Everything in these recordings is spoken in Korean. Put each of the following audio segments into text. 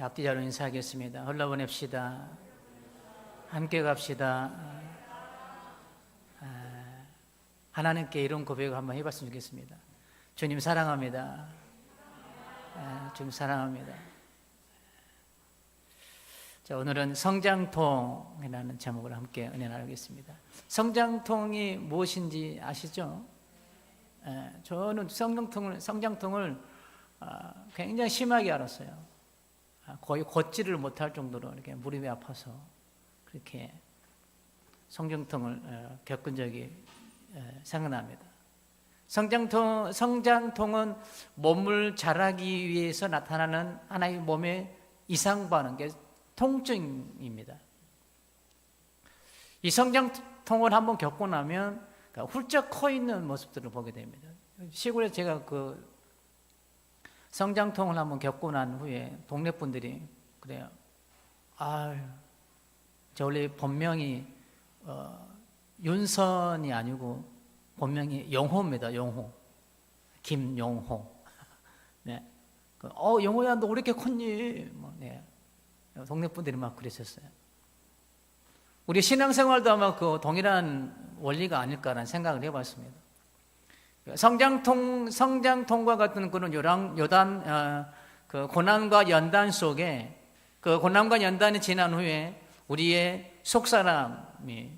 앞뒤 자로 인사하겠습니다. 흘러보냅시다. 함께 갑시다. 하나님께 이런 고백을 한번 해봤으면 좋겠습니다. 주님 사랑합니다. 주님 사랑합니다. 자, 오늘은 성장통이라는 제목으로 함께 은혜 나누겠습니다. 성장통이 무엇인지 아시죠? 저는 성장통을 굉장히 심하게 알았어요. 거의 걷지를 못할 정도로 이렇게 무릎이 아파서 그렇게 성장통을 겪은 적이 생각납니다. 성장통은 몸을 자라기 위해서 나타나는 하나의 몸의 이상 반응, 통증입니다. 이 성장통을 한번 겪고 나면 훌쩍 커 있는 모습들을 보게 됩니다. 시골에 제가 그 성장통을 한번 겪고 난 후에 동네 분들이 그래요. 저 원래 본명이 윤선이 아니고 본명이 영호입니다. 영호, 김영호. 네. 영호야, 너 왜 이렇게 컸니? 네. 동네 분들이 막 그랬었어요. 우리 신앙생활도 아마 그 동일한 원리가 아닐까라는 생각을 해봤습니다. 성장통과 같은 그런 그 고난과 연단 속에 그 고난과 연단이 지난 후에 우리의 속사람이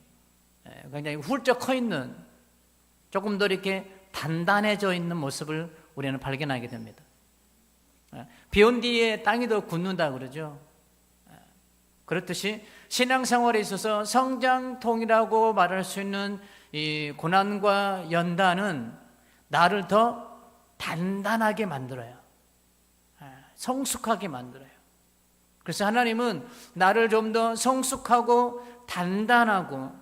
굉장히 훌쩍 커 있는, 조금 더 이렇게 단단해져 있는 모습을 우리는 발견하게 됩니다. 비 온 뒤에 땅이 더 굳는다 그러죠. 그렇듯이 신앙생활에 있어서 성장통이라고 말할 수 있는 이 고난과 연단은 나를 더 단단하게 만들어요. 성숙하게 만들어요. 그래서 하나님은 나를 좀 더 성숙하고 단단하고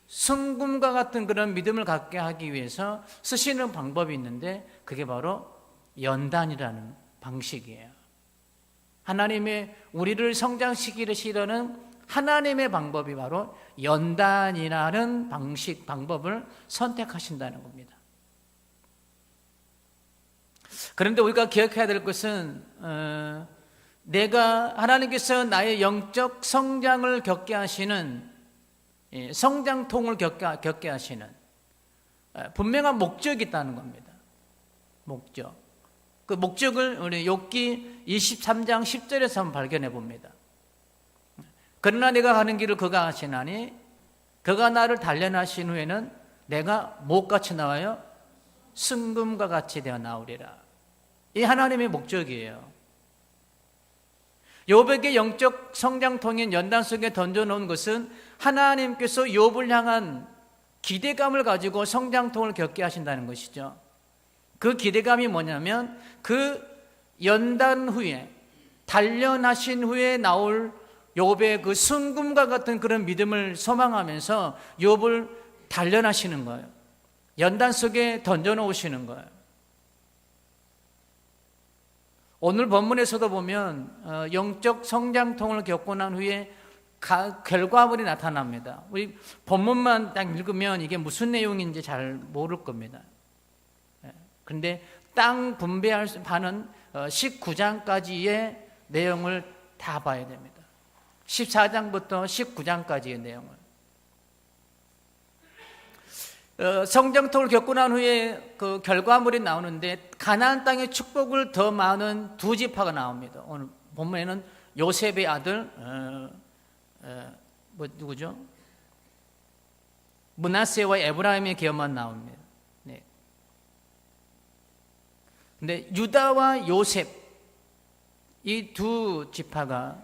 승금과 같은 그런 믿음을 갖게 하기 위해서 쓰시는 방법이 있는데, 그게 바로 연단이라는 방식이에요. 하나님의 우리를 성장시키시려는 하나님의 방법이 바로 연단이라는 방법을 선택하신다는 겁니다. 그런데 우리가 기억해야 될 것은 내가 하나님께서 나의 영적 성장을 겪게 하시는, 성장통을 겪게 하시는 분명한 목적이 있다는 겁니다. 목적. 그 목적을 우리 욥기 23장 10절에서 한번 발견해 봅니다. 그러나 내가 가는 길을 그가 아시나니 그가 나를 단련하신 후에는 내가 무엇같이 나와요? 승금과 같이 되어 나오리라. 이 하나님의 목적이에요. 욥에게 영적 성장통인 연단 속에 던져놓은 것은 하나님께서 욥을 향한 기대감을 가지고 성장통을 겪게 하신다는 것이죠. 그 기대감이 뭐냐면 그 연단 후에, 단련하신 후에 나올 욥의 그 승금과 같은 그런 믿음을 소망하면서 욥을 단련하시는 거예요. 연단 속에 던져놓으시는 거예요. 오늘 본문에서도 보면 영적 성장통을 겪고 난 후에 결과물이 나타납니다. 우리 본문만 딱 읽으면 이게 무슨 내용인지 잘 모를 겁니다. 그런데 땅 분배하는 19장까지의 내용을 다 봐야 됩니다. 14장부터 19장까지의 내용을. 성장통을 겪고 난 후에 그 결과물이 나오는데 가나안 땅의 축복을 더 많은 두 지파가 나옵니다. 오늘 본문에는 요셉의 아들 누구죠? 므낫세와 에브라임의 계열만 나옵니다. 네. 근데 유다와 요셉, 이 두 지파가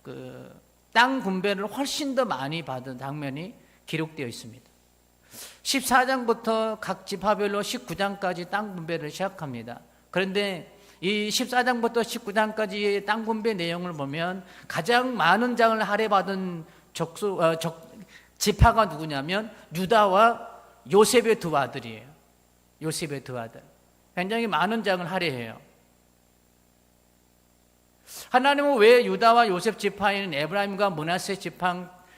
그 땅 분배를 훨씬 더 많이 받은 장면이 기록되어 있습니다. 14장부터 각 지파별로 19장까지 땅 분배를 시작합니다. 그런데 이 14장부터 19장까지의 땅 분배 내용을 보면 가장 많은 장을 할애받은 지파가 누구냐면 유다와 요셉의 두 아들이에요. 요셉의 두 아들. 굉장히 많은 장을 할애해요. 하나님은 왜 유다와 요셉 지파인 에브라임과 므낫세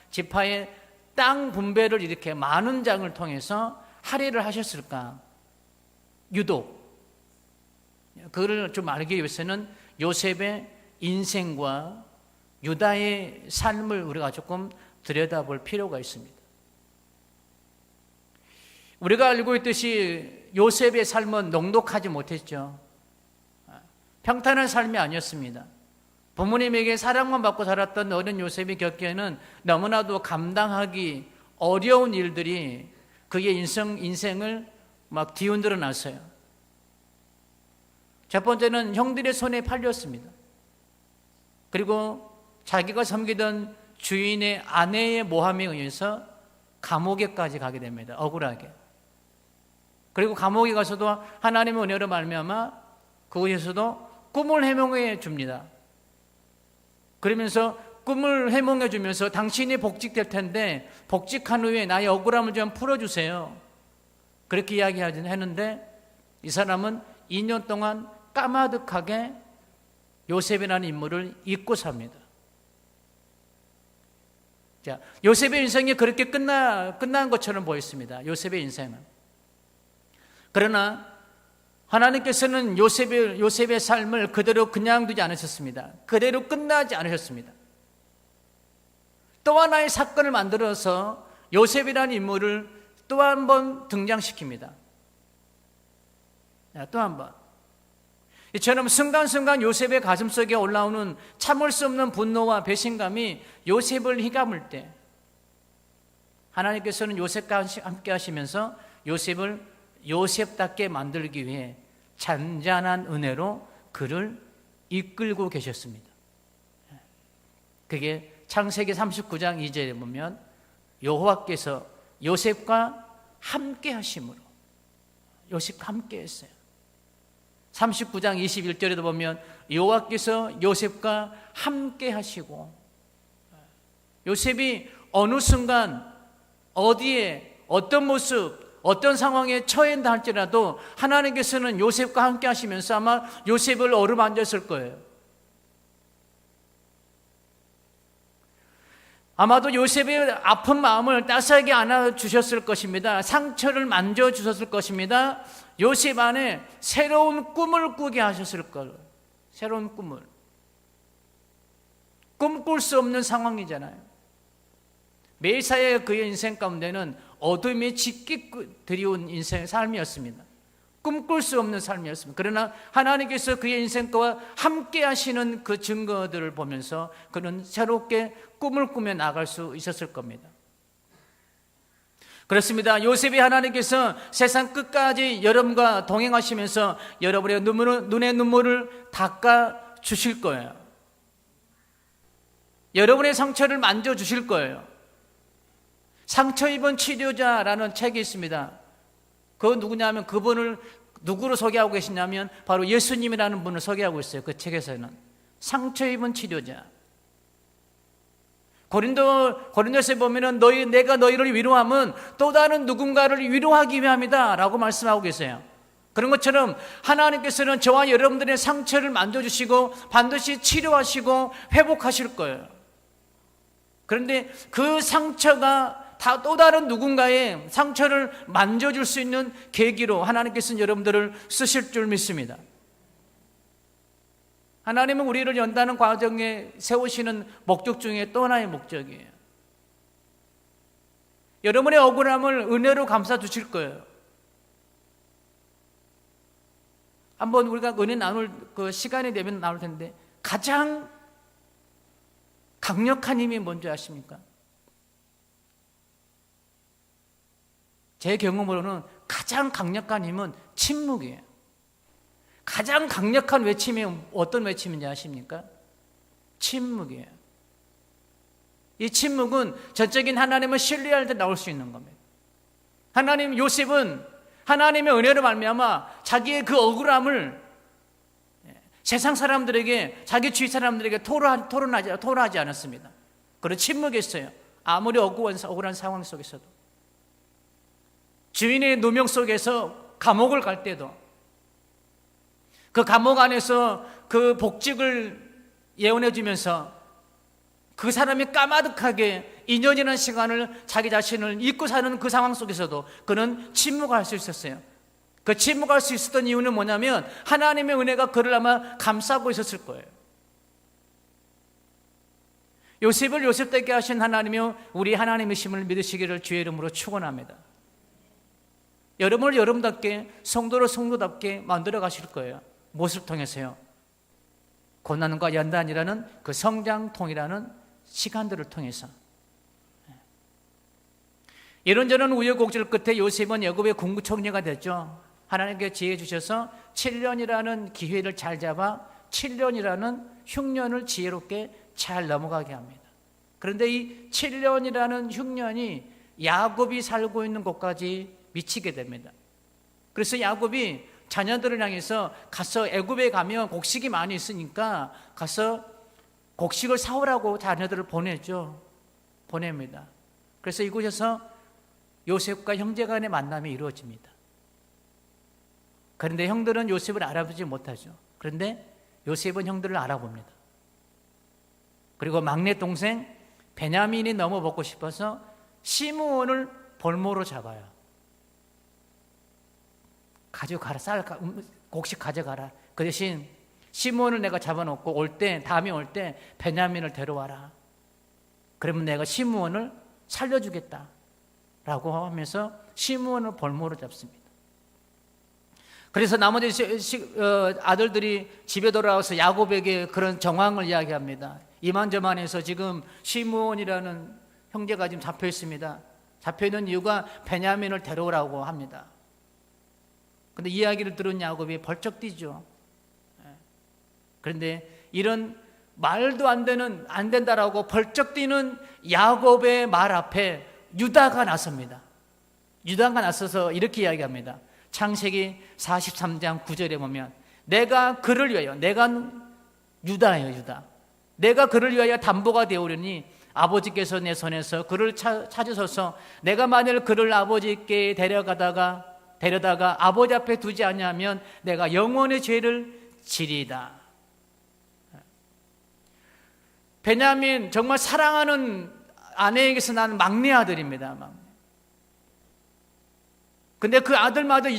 지파의 땅 분배를 이렇게 많은 장을 통해서 할애를 하셨을까? 유독 그를 좀 알기 위해서는 요셉의 인생과 유다의 삶을 우리가 조금 들여다볼 필요가 있습니다. 우리가 알고 있듯이 요셉의 삶은 넉넉하지 못했죠. 평탄한 삶이 아니었습니다. 부모님에게 사랑만 받고 살았던 어린 요셉이 겪기에는 너무나도 감당하기 어려운 일들이 그의 인생을 막 뒤흔들어 놨어요. 첫 번째는 형들의 손에 팔렸습니다. 그리고 자기가 섬기던 주인의 아내의 모함에 의해서 감옥에까지 가게 됩니다. 억울하게. 그리고 감옥에 가서도 하나님의 은혜로 말미암아 그곳에서도 꿈을 해몽해 줍니다. 그러면서 꿈을 해몽해 주면서 당신이 복직될 텐데 복직한 후에 나의 억울함을 좀 풀어주세요. 그렇게 이야기했는데 이 사람은 2년 동안 까마득하게 요셉이라는 인물을 잊고 삽니다. 자, 요셉의 인생이 그렇게 끝난 것처럼 보였습니다. 요셉의 인생은. 그러나 하나님께서는 요셉의 삶을 그대로 그냥 두지 않으셨습니다. 그대로 끝나지 않으셨습니다. 또 하나의 사건을 만들어서 요셉이라는 인물을 또 한 번 등장시킵니다. 또 한 번. 이처럼 순간순간 요셉의 가슴속에 올라오는 참을 수 없는 분노와 배신감이 요셉을 휘감을 때 하나님께서는 요셉과 함께 하시면서 요셉을 요셉답게 만들기 위해 잔잔한 은혜로 그를 이끌고 계셨습니다. 그게 창세기 39장 2절에 보면 여호와께서 요셉과 함께 하심으로 요셉과 함께 했어요. 39장 21절에도 보면 여호와께서 요셉과 함께 하시고 요셉이 어느 순간 어디에 어떤 모습 어떤 상황에 처한다 할지라도 하나님께서는 요셉과 함께 하시면서 아마 요셉을 어루만졌을 거예요. 아마도 요셉의 아픈 마음을 따스하게 안아주셨을 것입니다. 상처를 만져주셨을 것입니다. 요셉 안에 새로운 꿈을 꾸게 하셨을 거예요. 새로운 꿈을. 꿈꿀 수 없는 상황이잖아요. 메시아의 그의 인생 가운데는 어둠이 짙게 드리운 인생 삶이었습니다. 꿈꿀 수 없는 삶이었습니다. 그러나 하나님께서 그의 인생과 함께 하시는 그 증거들을 보면서 그는 새롭게 꿈을 꾸며 나갈 수 있었을 겁니다. 그렇습니다. 요셉이 하나님께서 세상 끝까지 여러분과 동행하시면서 여러분의 눈의 눈물을 닦아 주실 거예요. 여러분의 상처를 만져 주실 거예요. 상처 입은 치료자라는 책이 있습니다. 그 누구냐면 그분을 누구로 소개하고 계시냐면 바로 예수님이라는 분을 소개하고 있어요. 그 책에서는 상처 입은 치료자. 고린도서에 보면은 내가 너희를 위로함은 또 다른 누군가를 위로하기 위함이다 라고 말씀하고 계세요. 그런 것처럼 하나님께서는 저와 여러분들의 상처를 만져주시고 반드시 치료하시고 회복하실 거예요. 그런데 그 상처가 다 또 다른 누군가의 상처를 만져줄 수 있는 계기로 하나님께서는 여러분들을 쓰실 줄 믿습니다. 하나님은 우리를 연다는 과정에 세우시는 목적 중에 또 하나의 목적이에요. 여러분의 억울함을 은혜로 감싸 주실 거예요. 한번 우리가 은혜 나눌 그 시간이 되면 나올 텐데 가장 강력한 힘이 뭔지 아십니까? 제 경험으로는 가장 강력한 힘은 침묵이에요. 가장 강력한 외침이 어떤 외침인지 아십니까? 침묵이에요. 이 침묵은 전적인 하나님을 신뢰할 때 나올 수 있는 겁니다. 요셉은 하나님의 은혜로 말미암아 자기의 그 억울함을 세상 사람들에게 자기 주위 사람들에게 토로하지 않았습니다. 그리고 침묵했어요. 아무리 억울한 상황 속에서도 주인의 누명 속에서 감옥을 갈 때도 그 감옥 안에서 그 복직을 예언해 주면서 그 사람이 까마득하게 2년이라는 시간을 자기 자신을 잊고 사는 그 상황 속에서도 그는 침묵할 수 있었어요. 그 침묵할 수 있었던 이유는 뭐냐면 하나님의 은혜가 그를 아마 감싸고 있었을 거예요. 요셉을 요셉되게 하신 하나님이요 우리 하나님이심을 믿으시기를 주의 이름으로 축원합니다. 여러분을 여러분답게, 성도를 성도답게 만들어 가실 거예요. 무엇을 통해서요? 고난과 연단이라는 그 성장통이라는 시간들을 통해서. 이런저런 우여곡절 끝에 요셉은 애굽의 국무총리가 됐죠. 하나님께 지혜 주셔서 7년이라는 기회를 잘 잡아 7년이라는 흉년을 지혜롭게 잘 넘어가게 합니다. 그런데 이 7년이라는 흉년이 야곱이 살고 있는 곳까지 미치게 됩니다. 그래서 야곱이 자녀들을 향해서 가서 애굽에 가면 곡식이 많이 있으니까 가서 곡식을 사오라고 자녀들을 보냅니다. 그래서 이곳에서 요셉과 형제 간의 만남이 이루어집니다. 그런데 형들은 요셉을 알아보지 못하죠. 그런데 요셉은 형들을 알아봅니다. 그리고 막내 동생 베냐민이 너무 먹고 싶어서 시므온을 볼모로 잡아요. 가져가라, 곡식 가져가라. 그 대신 시므온을 내가 잡아놓고 다음에 올 때 베냐민을 데려와라. 그러면 내가 시므온을 살려주겠다 라고 하면서 시므온을 볼모로 잡습니다. 그래서 나머지 아들들이 집에 돌아와서 야곱에게 그런 정황을 이야기합니다. 이만저만해서 지금 시므온이라는 형제가 지금 잡혀 있습니다. 잡혀 있는 이유가 베냐민을 데려오라고 합니다. 근데 이야기를 들은 야곱이 벌쩍 뛰죠. 그런데 이런 말도 안 된다라고 벌쩍 뛰는 야곱의 말 앞에 유다가 나섭니다. 유다가 나서서 이렇게 이야기합니다. 창세기 43장 9절에 보면 내가 그를 위하여, 내가 유다예요, 유다. 내가 그를 위하여 담보가 되오려니 아버지께서 내 손에서 그를 찾으소서. 내가 만일 그를 아버지께 데려다가 아버지 앞에 두지 않으면 내가 영원의 죄를 지리이다. 베냐민 정말 사랑하는 아내에게서 난 막내 아들입니다. 근데 그 아들마저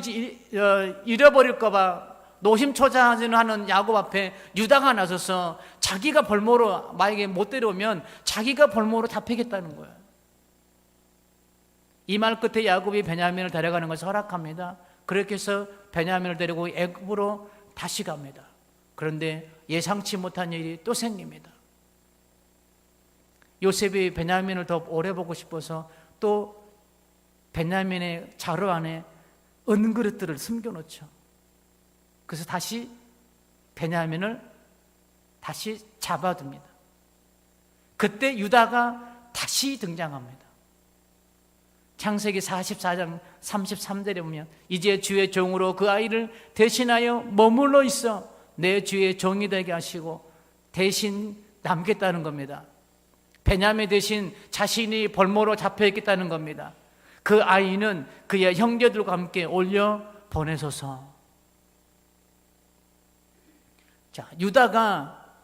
잃어버릴까봐 노심초사하는 야곱 앞에 유다가 나서서 자기가 볼모로 만약에 못 데려오면 자기가 볼모로 잡히겠다는 거예요. 이 말 끝에 야곱이 베냐민을 데려가는 것을 허락합니다. 그렇게 해서 베냐민을 데리고 애굽으로 다시 갑니다. 그런데 예상치 못한 일이 또 생깁니다. 요셉이 베냐민을 더 오래 보고 싶어서 또 베냐민의 자루 안에 은그릇들을 숨겨놓죠. 그래서 다시 베냐민을 다시 잡아둡니다. 그때 유다가 다시 등장합니다. 창세기 44장 33절에 보면 이제 주의 종으로 그 아이를 대신하여 머물러 있어 내 주의 종이 되게 하시고 대신 남겠다는 겁니다. 베냐민 대신 자신이 볼모로 잡혀 있겠다는 겁니다. 그 아이는 그의 형제들과 함께 올려 보내소서. 자, 유다가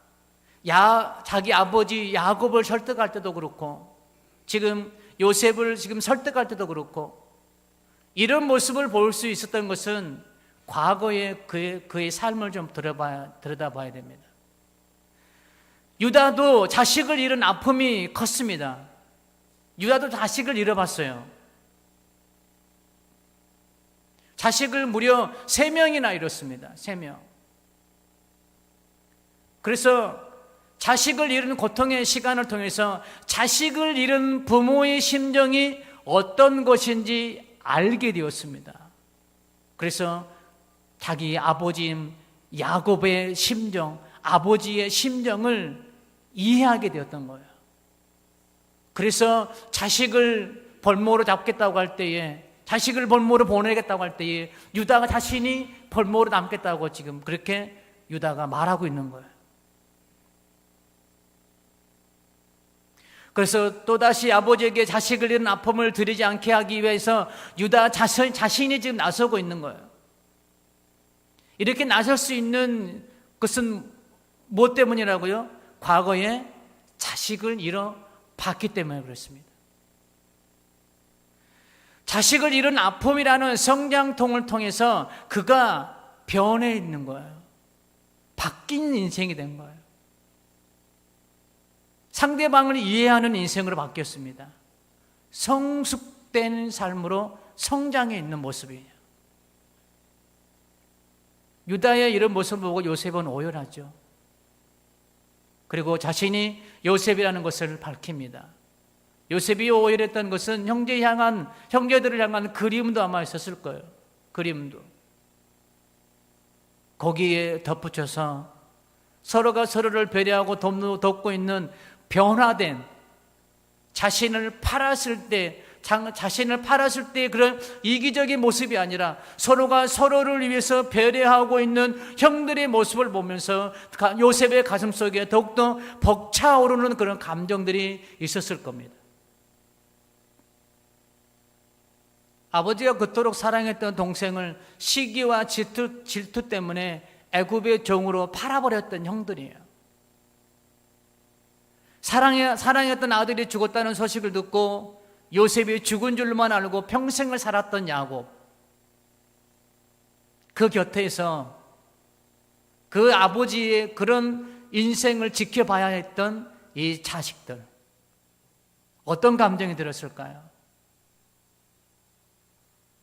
자기 아버지 야곱을 설득할 때도 그렇고 지금 요셉을 지금 설득할 때도 그렇고 이런 모습을 볼 수 있었던 것은 과거의 그의 삶을 좀 들여다봐야 됩니다. 유다도 자식을 잃은 아픔이 컸습니다. 유다도 자식을 잃어봤어요. 자식을 무려 3명이나 잃었습니다. 3명. 그래서 자식을 잃은 고통의 시간을 통해서 자식을 잃은 부모의 심정이 어떤 것인지 알게 되었습니다. 그래서 자기 아버지인 야곱의 심정, 아버지의 심정을 이해하게 되었던 거예요. 그래서 자식을 볼모로 잡겠다고 할 때에, 자식을 볼모로 보내겠다고 할 때에 유다가 자신이 볼모로 남겠다고 지금 그렇게 유다가 말하고 있는 거예요. 그래서 또다시 아버지에게 자식을 잃은 아픔을 드리지 않게 하기 위해서 유다 자신이 지금 나서고 있는 거예요. 이렇게 나설 수 있는 것은 무엇 때문이라고요? 과거에 자식을 잃어봤기 때문에 그렇습니다. 자식을 잃은 아픔이라는 성장통을 통해서 그가 변해 있는 거예요. 바뀐 인생이 된 거예요. 상대방을 이해하는 인생으로 바뀌었습니다. 성숙된 삶으로 성장해 있는 모습이에요. 유다의 이런 모습을 보고 요셉은 오열하죠. 그리고 자신이 요셉이라는 것을 밝힙니다. 요셉이 오열했던 것은 형제들을 향한 그리움도 아마 있었을 거예요. 그리움도. 거기에 덧붙여서 서로가 서로를 배려하고 돕고 있는 변화된 자신을 팔았을 때 그런 이기적인 모습이 아니라 서로가 서로를 위해서 배려하고 있는 형들의 모습을 보면서 요셉의 가슴속에 더욱더 벅차오르는 그런 감정들이 있었을 겁니다. 아버지가 그토록 사랑했던 동생을 시기와 질투 때문에 애굽의 종으로 팔아버렸던 형들이에요. 사랑했던 아들이 죽었다는 소식을 듣고 요셉이 죽은 줄만 알고 평생을 살았던 야곱, 그 곁에서 그 아버지의 그런 인생을 지켜봐야 했던 이 자식들, 어떤 감정이 들었을까요?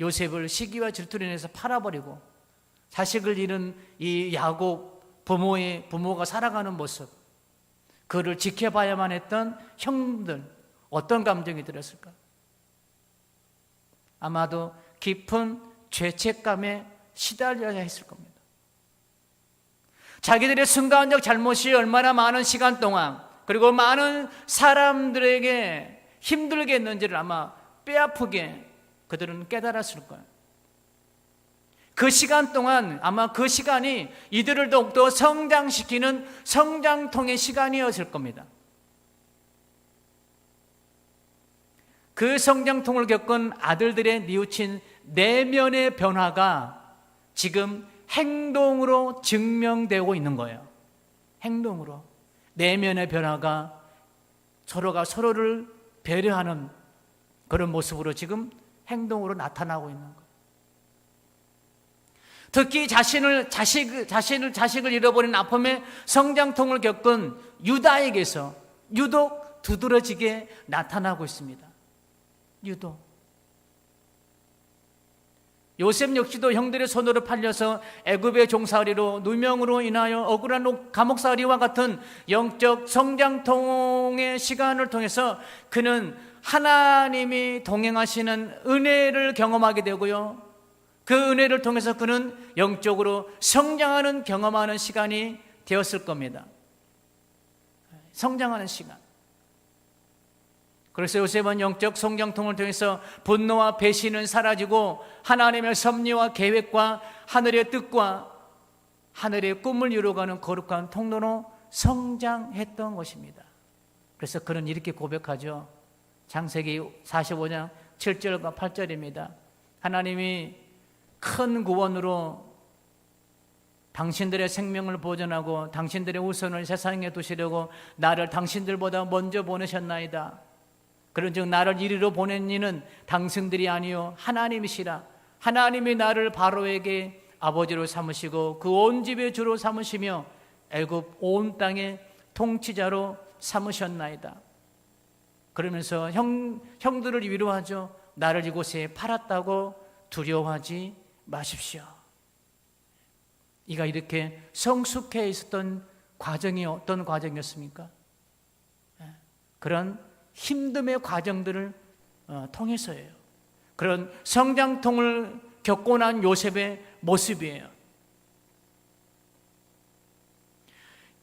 요셉을 시기와 질투로 인해서 팔아버리고 자식을 잃은 이 야곱 부모가 살아가는 모습, 그를 지켜봐야만 했던 형들, 어떤 감정이 들었을까? 아마도 깊은 죄책감에 시달려야 했을 겁니다. 자기들의 순간적 잘못이 얼마나 많은 시간 동안 그리고 많은 사람들에게 힘들게 했는지를 아마 뼈아프게 그들은 깨달았을 거예요. 그 시간 동안 아마 그 시간이 이들을 더욱더 성장시키는 성장통의 시간이었을 겁니다. 그 성장통을 겪은 아들들의 뉘우친 내면의 변화가 지금 행동으로 증명되고 있는 거예요. 행동으로. 내면의 변화가 서로가 서로를 배려하는 그런 모습으로 지금 행동으로 나타나고 있는 거예요. 특히 자식을 잃어버린 아픔의 성장통을 겪은 유다에게서 유독 두드러지게 나타나고 있습니다. 유독. 요셉 역시도 형들의 손으로 팔려서 애굽의 종살이로 누명으로 인하여 억울한 감옥살이와 같은 영적 성장통의 시간을 통해서 그는 하나님이 동행하시는 은혜를 경험하게 되고요, 그 은혜를 통해서 그는 영적으로 성장하는 경험하는 시간이 되었을 겁니다. 성장하는 시간. 그래서 요셉은 영적 성장통을 통해서 분노와 배신은 사라지고 하나님의 섭리와 계획과 하늘의 뜻과 하늘의 꿈을 이루어가는 거룩한 통로로 성장했던 것입니다. 그래서 그는 이렇게 고백하죠. 창세기 45장 7절과 8절입니다. 하나님이 큰 구원으로 당신들의 생명을 보존하고 당신들의 후손을 세상에 두시려고 나를 당신들보다 먼저 보내셨나이다. 그런즉 나를 이리로 보낸 이는 당신들이 아니요 하나님이시라. 하나님이 나를 바로에게 아버지로 삼으시고 그 온 집의 주로 삼으시며 애굽 온 땅의 통치자로 삼으셨나이다. 그러면서 형들을 위로하죠. 나를 이곳에 팔았다고 두려워하지 마십시오. 이가 이렇게 성숙해 있었던 과정이 어떤 과정이었습니까? 그런 힘듦의 과정들을 통해서예요. 그런 성장통을 겪고 난 요셉의 모습이에요.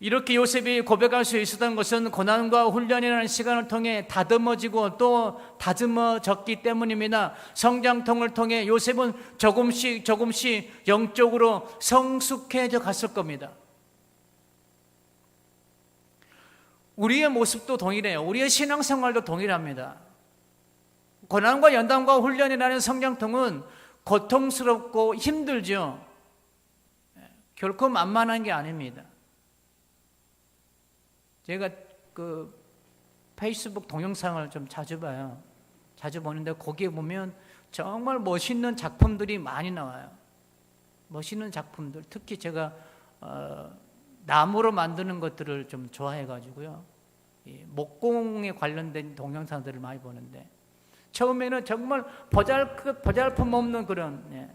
이렇게 요셉이 고백할 수 있었던 것은 고난과 훈련이라는 시간을 통해 다듬어지고 또 다듬어졌기 때문입니다. 성장통을 통해 요셉은 조금씩 영적으로 성숙해져 갔을 겁니다. 우리의 모습도 동일해요. 우리의 신앙생활도 동일합니다. 고난과 연단과 훈련이라는 성장통은 고통스럽고 힘들죠. 결코 만만한 게 아닙니다. 제가 그 페이스북 동영상을 좀 자주 봐요. 자주 보는데 거기에 보면 정말 멋있는 작품들이 많이 나와요. 멋있는 작품들. 특히 제가 나무로 만드는 것들을 좀 좋아해가지고요. 목공에 관련된 동영상들을 많이 보는데, 처음에는 정말 보잘품 없는 그런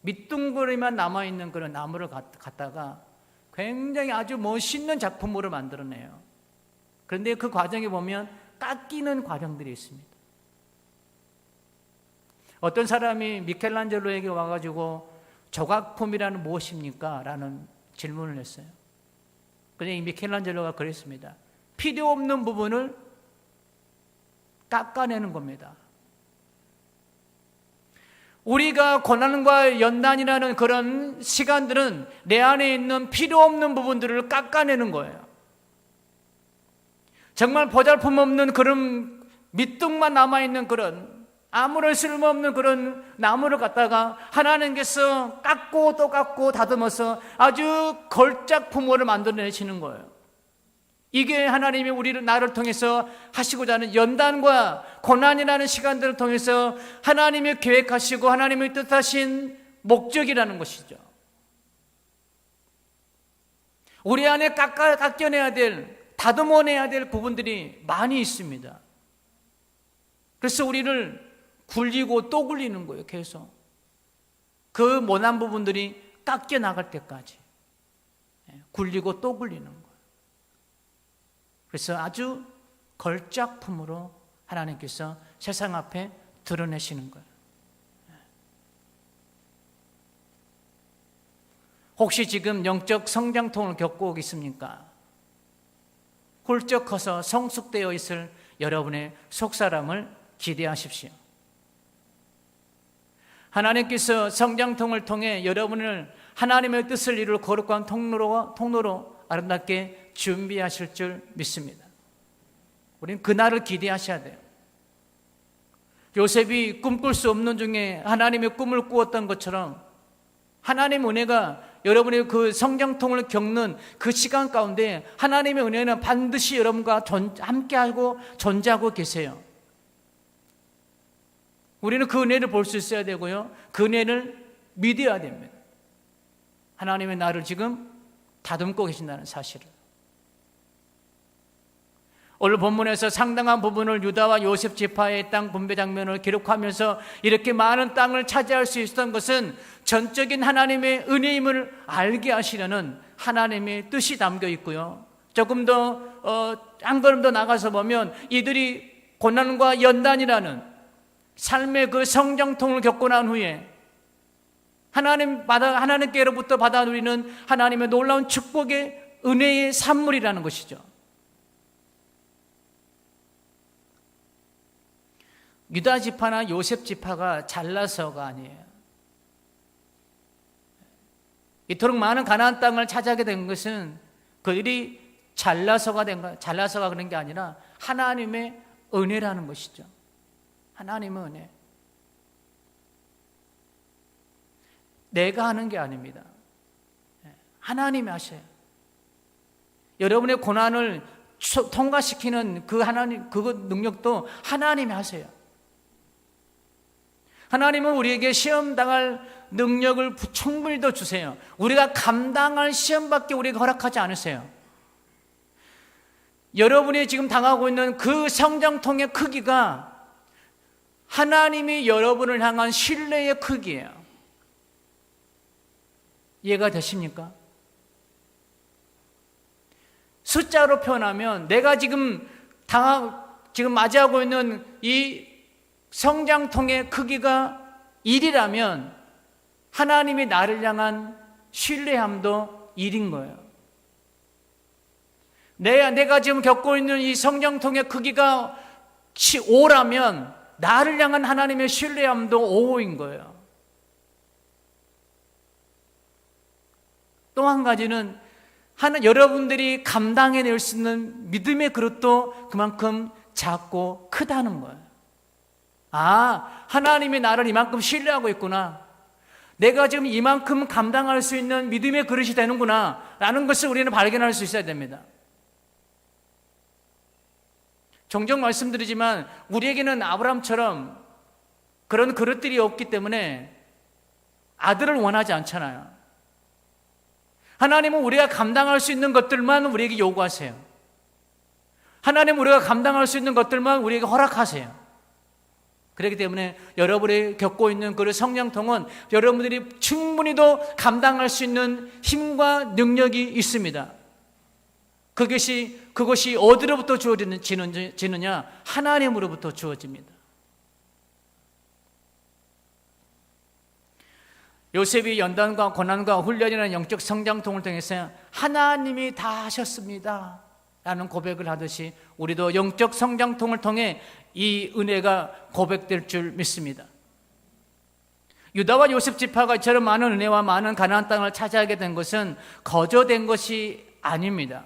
밑둥거리만 남아있는 그런 나무를 갖다가 굉장히 아주 멋있는 작품으로 만들어내요. 그런데 그 과정에 보면 깎이는 과정들이 있습니다. 어떤 사람이 미켈란젤로에게 와가지고 조각품이라는 무엇입니까? 라는 질문을 했어요. 그런데 이 미켈란젤로가 그랬습니다. 필요 없는 부분을 깎아내는 겁니다. 우리가 고난과 연단이라는 그런 시간들은 내 안에 있는 필요 없는 부분들을 깎아내는 거예요. 정말 보잘품없는 그런 밑둥만 남아있는 그런 아무런 쓸모없는 그런 나무를 갖다가 하나님께서 깎고 또 깎고 다듬어서 아주 걸작품으로 만들어내시는 거예요. 이게 하나님이 나를 통해서 하시고자 하는 연단과 고난이라는 시간들을 통해서 하나님이 계획하시고 하나님이 뜻하신 목적이라는 것이죠. 우리 안에 깎여내야 될, 다듬어내야 될 부분들이 많이 있습니다. 그래서 우리를 굴리고 또 굴리는 거예요. 계속 그 모난 부분들이 깎여 나갈 때까지 굴리고 또 굴리는 거예요. 그래서 아주 걸작품으로 하나님께서 세상 앞에 드러내시는 거예요. 혹시 지금 영적 성장통을 겪고 있습니까? 훌쩍 커서 성숙되어 있을 여러분의 속사람을 기대하십시오. 하나님께서 성장통을 통해 여러분을 하나님의 뜻을 이룰 거룩한 통로로 아름답게 준비하실 줄 믿습니다. 우리는 그날을 기대하셔야 돼요. 요셉이 꿈꿀 수 없는 중에 하나님의 꿈을 꾸었던 것처럼 하나님의 은혜가 여러분의 그 성장통을 겪는 그 시간 가운데 하나님의 은혜는 반드시 여러분과 함께하고 존재하고 계세요. 우리는 그 은혜를 볼 수 있어야 되고요, 그 은혜를 믿어야 됩니다. 하나님의 나를 지금 다듬고 계신다는 사실을. 오늘 본문에서 상당한 부분을 유다와 요셉 지파의 땅 분배 장면을 기록하면서 이렇게 많은 땅을 차지할 수 있었던 것은 전적인 하나님의 은혜임을 알게 하시려는 하나님의 뜻이 담겨 있고요, 조금 더 한 걸음 더 나가서 보면 이들이 고난과 연단이라는 삶의 그 성장통을 겪고 난 후에 하나님께로부터 받아 누리는 하나님의 놀라운 축복의 은혜의 산물이라는 것이죠. 유다 지파나 요셉 지파가 잘나서가 아니에요. 이토록 많은 가나안 땅을 차지하게 된 것은 그들이 잘나서가 그런 게 아니라 하나님의 은혜라는 것이죠. 하나님의 은혜. 내가 하는 게 아닙니다. 하나님이 하셔요. 여러분의 고난을 통과시키는 그 능력도 하나님이 하세요. 하나님은 우리에게 시험 당할 능력을 충분히 더 주세요. 우리가 감당할 시험밖에 우리에게 허락하지 않으세요. 여러분이 지금 당하고 있는 그 성장통의 크기가 하나님이 여러분을 향한 신뢰의 크기예요. 이해가 되십니까? 숫자로 표현하면 내가 지금 맞이하고 있는 이 성장통의 크기가 1이라면 하나님이 나를 향한 신뢰함도 1인 거예요. 내가 지금 겪고 있는 이 성장통의 크기가 5라면 나를 향한 하나님의 신뢰함도 5인 거예요. 또 한 가지는 여러분들이 감당해낼 수 있는 믿음의 그릇도 그만큼 작고 크다는 거예요. 아, 하나님이 나를 이만큼 신뢰하고 있구나, 내가 지금 이만큼 감당할 수 있는 믿음의 그릇이 되는구나 라는 것을 우리는 발견할 수 있어야 됩니다. 종종 말씀드리지만 우리에게는 아브라함처럼 그런 그릇들이 없기 때문에 아들을 원하지 않잖아요. 하나님은 우리가 감당할 수 있는 것들만 우리에게 요구하세요. 하나님 우리가 감당할 수 있는 것들만 우리에게 허락하세요. 그렇기 때문에 여러분이 겪고 있는 그 성장통은 여러분들이 충분히도 감당할 수 있는 힘과 능력이 있습니다. 그것이 어디로부터 주어지느냐? 하나님으로부터 주어집니다. 요셉이 연단과 고난과 훈련이라는 영적 성장통을 통해서 하나님이 다 하셨습니다 라는 고백을 하듯이 우리도 영적 성장통을 통해 이 은혜가 고백될 줄 믿습니다. 유다와 요셉 지파가 이처럼 많은 은혜와 많은 가나안 땅을 차지하게 된 것은 거저된 것이 아닙니다.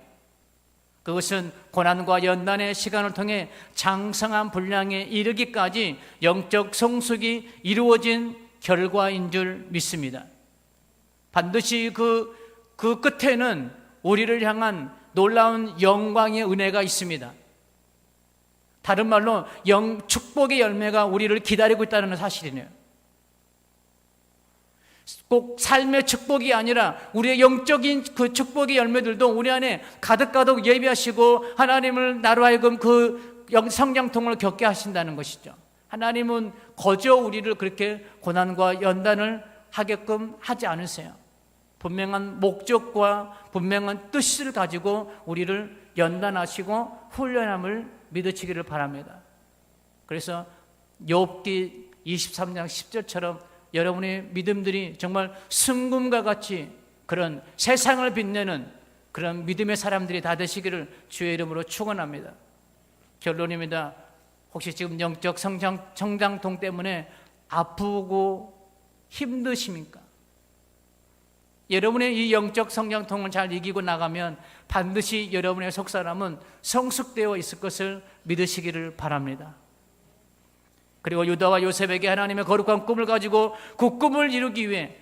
그것은 고난과 연단의 시간을 통해 장성한 분량에 이르기까지 영적 성숙이 이루어진 결과인 줄 믿습니다. 반드시 그 끝에는 우리를 향한 놀라운 영광의 은혜가 있습니다. 다른 말로 축복의 열매가 우리를 기다리고 있다는 사실이네요. 꼭 삶의 축복이 아니라 우리의 영적인 그 축복의 열매들도 우리 안에 가득가득 예비하시고 하나님을 나로 하여금 그 성장통을 겪게 하신다는 것이죠. 하나님은 거저 우리를 그렇게 고난과 연단을 하게끔 하지 않으세요. 분명한 목적과 분명한 뜻을 가지고 우리를 연단하시고 훈련함을 믿으시기를 바랍니다. 그래서 욥기 23장 10절처럼 여러분의 믿음들이 정말 순금과 같이 그런 세상을 빛내는 그런 믿음의 사람들이 다 되시기를 주의 이름으로 축원합니다. 결론입니다. 혹시 지금 영적 성장통 때문에 아프고 힘드십니까? 여러분의 이 영적 성장통을 잘 이기고 나가면 반드시 여러분의 속사람은 성숙되어 있을 것을 믿으시기를 바랍니다. 그리고 유다와 요셉에게 하나님의 거룩한 꿈을 가지고 그 꿈을 이루기 위해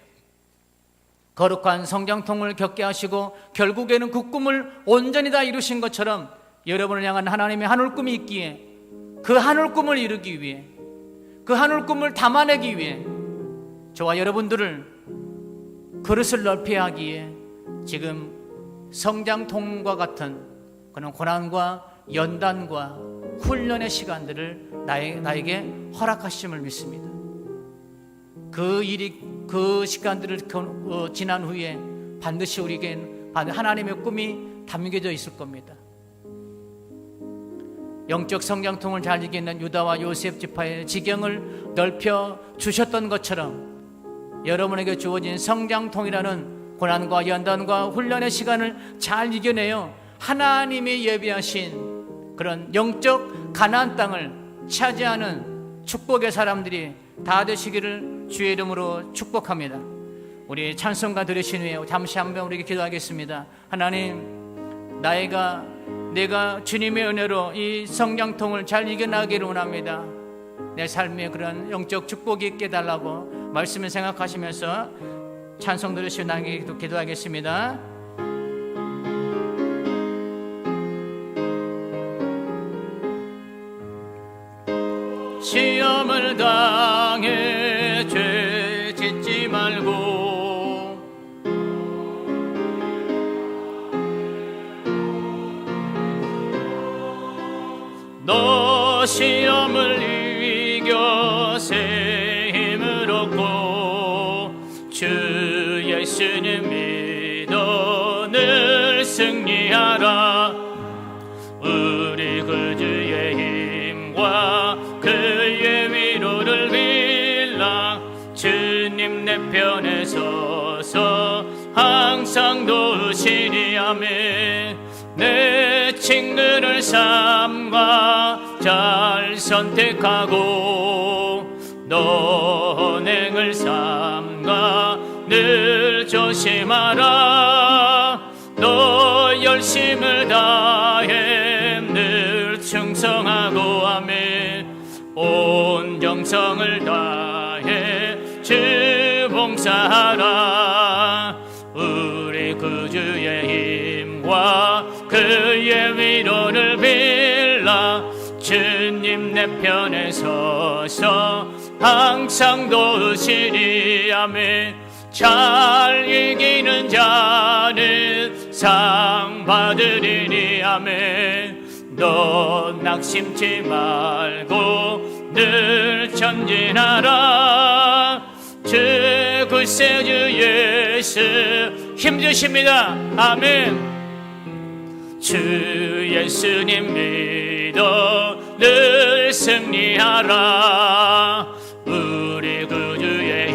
거룩한 성장통을 겪게 하시고 결국에는 그 꿈을 온전히 다 이루신 것처럼 여러분을 향한 하나님의 하늘 꿈이 있기에 그 하늘 꿈을 이루기 위해 그 하늘 꿈을 담아내기 위해 저와 여러분들을 그릇을 넓혀야 하기에 지금 성장통과 같은 그런 고난과 연단과 훈련의 시간들을 나에게 허락하심을 믿습니다. 그 시간들을 지난 후에 반드시 우리에겐 하나님의 꿈이 담겨져 있을 겁니다. 영적 성장통을 잘 이기는 유다와 요셉 지파의 지경을 넓혀 주셨던 것처럼 여러분에게 주어진 성장통이라는 고난과 연단과 훈련의 시간을 잘 이겨내어 하나님이 예비하신 그런 영적 가나안 땅을 차지하는 축복의 사람들이 다 되시기를 주의 이름으로 축복합니다. 우리 찬송가 들으신 후에 잠시 한번 우리에게 기도하겠습니다. 하나님, 내가 주님의 은혜로 이 성장통을 잘 이겨나가기를 원합니다. 내 삶에 그런 영적 축복이 있게 달라고 말씀을 생각하시면서 찬송 들으시고 나에게 기도하겠습니다. 시험을 당해 죄 짓지 말고 너 시험을 이겨 새 힘을 얻고 주 예수님 믿어 늘 승리하라. 우리 그 주의 힘과 그의 위로를 빌라. 주님 내 편에 서서 항상 도우시리. 아멘. 내 친구를 삼가 잘 선택하고 너 언행을 삼가 늘 조심하라. 너 열심을 다해 늘 충성하고 아멘. 온 정성을 다해 주 봉사하라. 우리 구주의 힘과 그의 위로를 빌라. 주님 내 편에 서서 항상 도우시리. 아멘. 잘 이기는 자는 상 받으리니. 아멘. 너 낙심치 말고 늘 전진하라. 주 구세주 예수 힘주십니다. 아멘. 주 예수님 믿어 늘 승리하라. 우리 구주의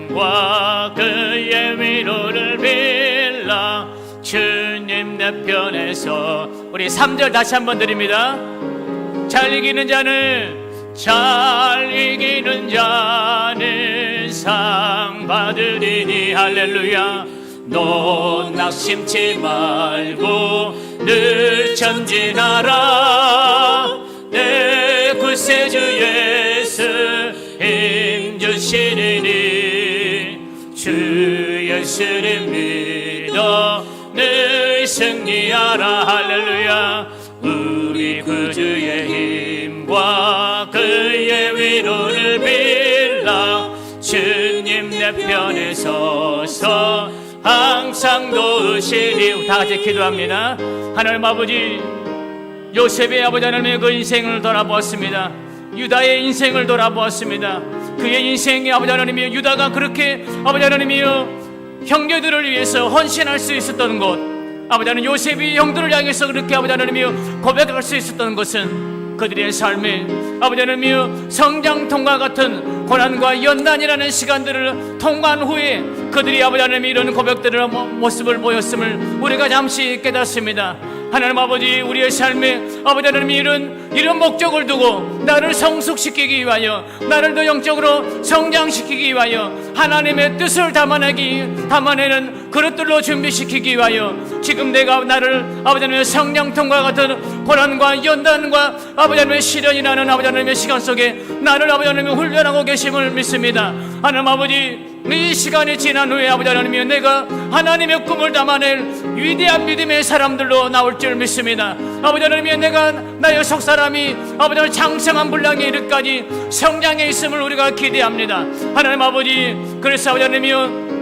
힘과 그의 위로를 빌라. 주님 내 편에서. 우리 3절 다시 한번 드립니다. 잘 이기는 자는 상 받으리니. 할렐루야. 너 낙심치 말고 늘 전진하라. 내 구세주 예수 힘주시리니. 주 예수를 믿어 늘 승리하라. 할렐루야. 우리 구주의 힘과 그의 위로를 빌라. 주님 내 편에 서서 항상 도우시리. 다 같이 기도합니다. 하나님 아버지, 요셉의 아버지 하나님의 그 인생을 돌아보았습니다. 유다의 인생을 돌아보았습니다. 그의 인생에 아버지 하나님이 유다가 그렇게 아버지 하나님이여 형제들을 위해서 헌신할 수 있었던 것, 아버지 하나님 요셉이 형들을 향해서 그렇게 아버지 하나님이여 고백할 수 있었던 것은 그들의 삶에 아버지 하나님이여 성장통과 같은 고난과 연단이라는 시간들을 통과한 후에 그들이 아버지 하나님 이런 고백들의 모습을 보였음을 우리가 잠시 깨닫습니다. 하나님 아버지, 우리의 삶에 아버지 하나님 이런 목적을 두고 나를 성숙시키기 위하여, 나를 더 영적으로 성장시키기 위하여 하나님의 뜻을 담아내는 그릇들로 준비시키기 위하여 지금 내가 나를 아버지 하나님의 성령통과 같은 고난과 연단과 아버지 하나님의 시련이라는 아버지 하나님의 시간 속에 나를 아버지 하나님이 훈련하고 계심을 믿습니다. 하나님 아버지, 이 시간이 지난 후에 아버지 하나님이 내가 하나님의 꿈을 담아낼 위대한 믿음의 사람들로 나올 줄 믿습니다. 아버지 하나님이 내가 나의 속사람이 아버지 하나님 장성한 분량에 이르기까지 성장해 있음을 우리가 기대합니다. 하나님 아버지, 그래서 아버지 하나님이여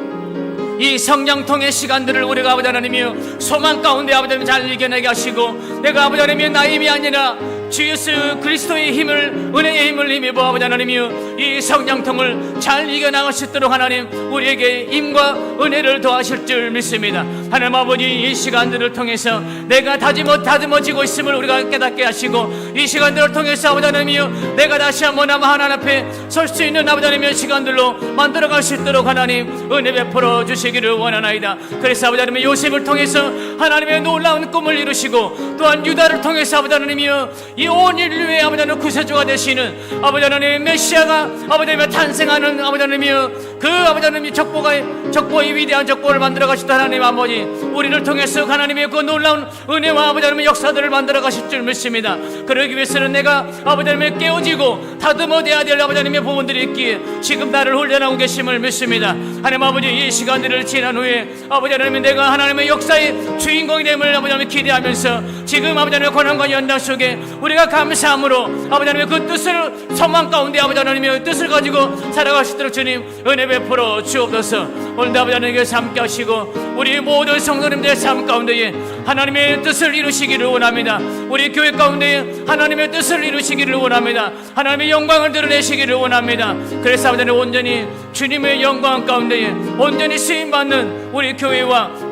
이 성장통의 시간들을 우리가 아버지 하나님이여 소망 가운데 아버지 하나님 잘 이겨내게 하시고, 내가 아버지 하나님이여 나의 힘이 아니라 주 예수 그리스도의 힘을, 은혜의 힘을 힘입어 아버지 하나님이여 이 성장통을 잘 이겨나갈 수 있도록 하나님 우리에게 힘과 은혜를 더하실 줄 믿습니다. 하나님 아버지, 이 시간들을 통해서 내가 다듬어지고 있음을 우리가 깨닫게 하시고, 이 시간들을 통해서 아버지 하나님이여 내가 다시 한번 하나님 앞에 설 수 있는 아버지 하나님의 시간들로 만들어갈 수 있도록 하나님 은혜 베풀어 주시기를 원하나이다. 그래서 아버지 하나님 요셉을 통해서 하나님의 놀라운 꿈을 이루시고, 또한 유다를 통해서 아버지 하나님이여 이 온 인류의 아버지 하나님 구세주가 되시는 아버지 하나님 메시아가 아버지 하나님 탄생하는 아버지 하나님이여 그 아버지 하나님이 족보의 위대한 족보를 만들어 가시다. 하나님 아버지, 우리를 통해서 하나님의 그 놀라운 은혜와 아버지 하나님의 역사들을 만들어 가실 줄 믿습니다. 그러기 위해서는 내가 아버지 하나님의 깨어지고 다듬어내야 될 아버지 하나님의 부분들이 있기에 지금 나를 훈련하고 계심을 믿습니다. 하나님 아버지, 이 시간들을 지난 후에 아버지 하나님 내가 하나님의 역사의 주인공이 됨을 아버지 하나님 기대하면서 지금 아버지 하나님의 고난과 연단 속에 우리가 감사함으로 아버지 하나님의 그 뜻을 소망 가운데 아버지 하나님의 뜻을 가지고 살아갈 수 있도록 주님 은혜 베풀어 주옵소서. 오늘도 아버지 하나님께서 함께 하시고 우리 모든 성도님들의 삶 가운데에 하나님의 뜻을 이루시기를 원합니다. 우리 교회 가운데에 하나님의 뜻을 이루시기를 원합니다. 하나님의 영광을 드러내시기를 원합니다. 그래서 아버지 하나님 온전히 주님의 영광 가운데에 온전히 쓰임받는 우리 교회와